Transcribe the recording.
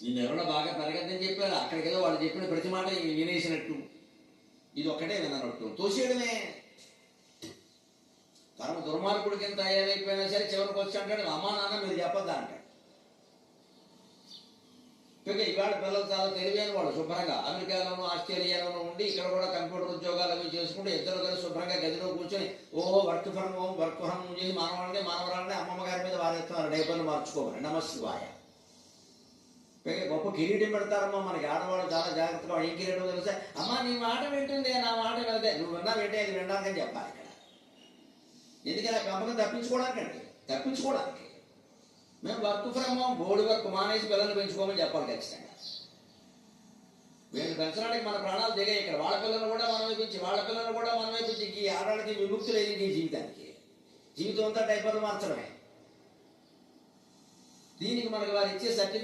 నిన్ను ఎవరో బాగా పెరగద్దని చెప్పారు, అక్కడికి ఏదో వాళ్ళు చెప్పిన ప్రతి మాట వినేసినట్టు, ఇది ఒక్కటే విననట్టు తోసేయడమే. తన దుర్మార్గుడి కింద తయారైపోయినా సరే చివరికి వచ్చి అంటాడు, అమ్మా నాన్న మీరు చెప్పొద్దా అంటాడు. ఇక ఇవాళ పిల్లలు చాలా తెలివైన వాళ్ళు, శుభ్రంగా అమెరికాలోనూ ఆస్ట్రేలియాలోనూ ఉండి ఇక్కడ కూడా కంప్యూటర్ ఉద్యోగాలు అవి చేసుకుంటూ ఇద్దరు కలిసి శుభ్రంగా గదిలో కూర్చొని వర్క్ ఫ్రమ్ హోమ్ చేసి మనవరాలని అమ్మమ్మ గారి మీద వారేస్తున్నారు డైపర్లు మార్చుకోమని. నమశివాయ. పైగా గొప్ప కిరీటం పెడతారమ్మా మనకి. ఆడవాళ్ళు చాలా జాగ్రత్తగా ఏం కిరీటం తెలుసా, అమ్మా నీ మాట వింటుంది నా మాట వినదే, నువ్వు విన్నా వింటే అది వినడానికని చెప్పాలి ఇక్కడ. ఎందుకని ఆ పెంపకం తప్పించుకోవడానికి మేము work from home board work మానేసి పిల్లల్ని పెంచుకోమని చెప్పాలి ఖచ్చితంగా. వీళ్ళు పెంచడానికి మన ప్రాణాలు దిగాయి ఇక్కడ. వాళ్ళ పిల్లలు కూడా మనమే పెంచి ఈ ఆడవాళ్ళకి విముక్తి లేదు ఈ జీవితానికి. జీవితం అంతా డైపర్లు మార్చడమే. దీనికి మనకి వారు ఇచ్చే సర్టిఫికేట్